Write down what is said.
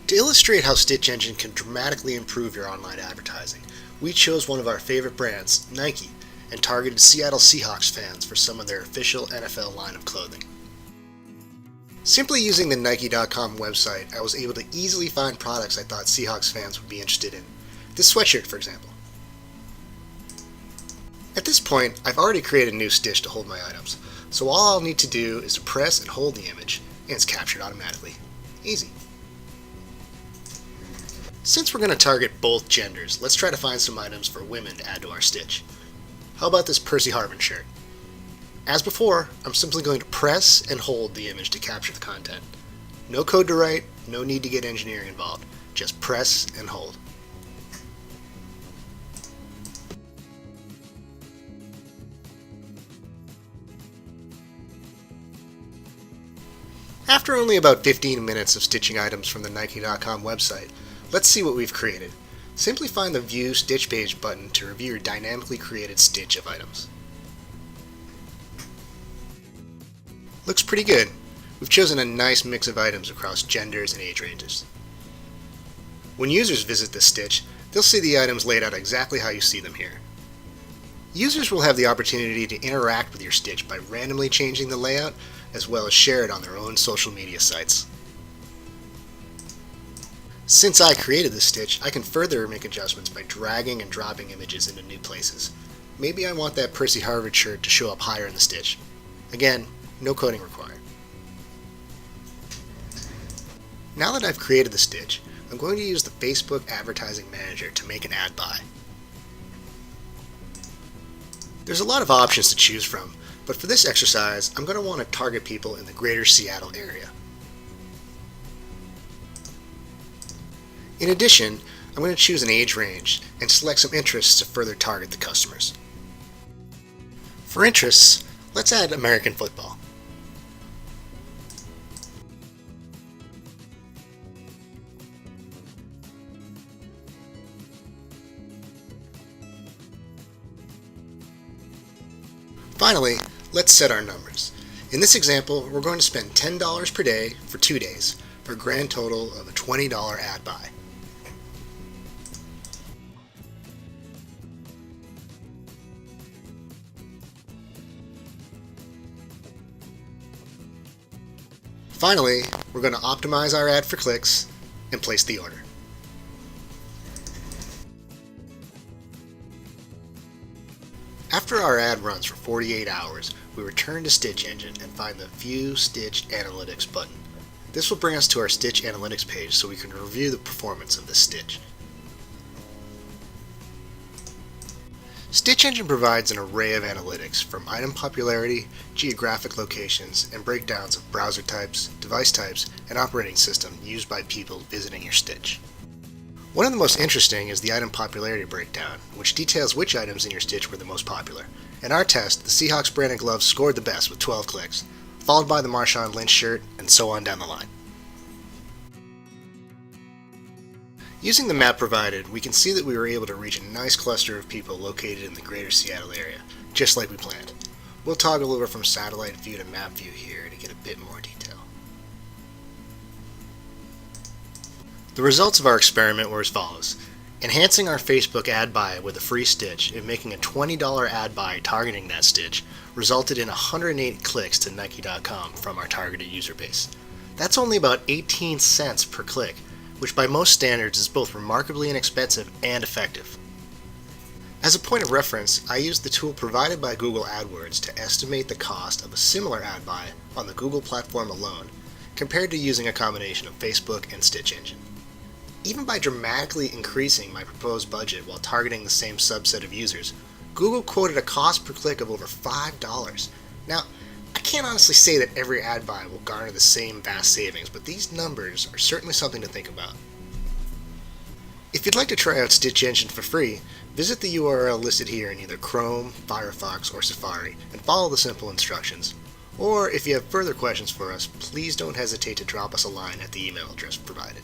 To illustrate how StitchEngine can dramatically improve your online advertising, we chose one of our favorite brands, Nike, and targeted Seattle Seahawks fans for some of their official NFL line of clothing. Simply using the Nike.com website, I was able to easily find products I thought Seahawks fans would be interested in. This sweatshirt, for example. At this point, I've already created a new stitch to hold my items, so all I'll need to do is to press and hold the image, and it's captured automatically. Easy. Since we're going to target both genders, let's try to find some items for women to add to our stitch. How about this Percy Harvin shirt? As before, I'm simply going to press and hold the image to capture the content. No code to write, no need to get engineering involved. Just press and hold. After only about 15 minutes of stitching items from the Nike.com website, let's see what we've created. Simply find the View Stitch Page button to review your dynamically created stitch of items. Looks pretty good. We've chosen a nice mix of items across genders and age ranges. When users visit this stitch, they'll see the items laid out exactly how you see them here. Users will have the opportunity to interact with your stitch by randomly changing the layout, as well as share it on their own social media sites. Since I created this stitch, I can further make adjustments by dragging and dropping images into new places. Maybe I want that Percy Harvin shirt to show up higher in the stitch. Again, no coding required. Now that I've created the stitch, I'm going to use the Facebook Advertising Manager to make an ad buy. There's a lot of options to choose from, but for this exercise, I'm going to want to target people in the greater Seattle area. In addition, I'm going to choose an age range and select some interests to further target the customers. For interests, let's add American football. Finally, let's set our numbers. In this example, we're going to spend $10 per day for 2 days, for a grand total of a $20 ad buy. Finally, we're going to optimize our ad for clicks and place the order. After our ad runs for 48 hours, we return to StitchEngine and find the View Stitch Analytics button. This will bring us to our Stitch Analytics page so we can review the performance of this stitch. StitchEngine provides an array of analytics from item popularity, geographic locations, and breakdowns of browser types, device types, and operating system used by people visiting your stitch. One of the most interesting is the item popularity breakdown, which details which items in your stitch were the most popular. In our test, the Seahawks branded gloves scored the best with 12 clicks, followed by the Marshawn Lynch shirt, and so on down the line. Using the map provided, we can see that we were able to reach a nice cluster of people located in the greater Seattle area, just like we planned. We'll toggle over from satellite view to map view here to get a bit more detail. The results of our experiment were as follows. Enhancing our Facebook ad buy with a free stitch and making a $20 ad buy targeting that stitch resulted in 108 clicks to Nike.com from our targeted user base. That's only about 18 cents per click, which by most standards is both remarkably inexpensive and effective. As a point of reference, I used the tool provided by Google AdWords to estimate the cost of a similar ad buy on the Google platform alone, compared to using a combination of Facebook and StitchEngine. Even by dramatically increasing my proposed budget while targeting the same subset of users, Google quoted a cost per click of over $5. Now, I can't honestly say that every ad buy will garner the same vast savings, but these numbers are certainly something to think about. If you'd like to try out StitchEngine for free, visit the URL listed here in either Chrome, Firefox, or Safari and follow the simple instructions. Or if you have further questions for us, please don't hesitate to drop us a line at the email address provided.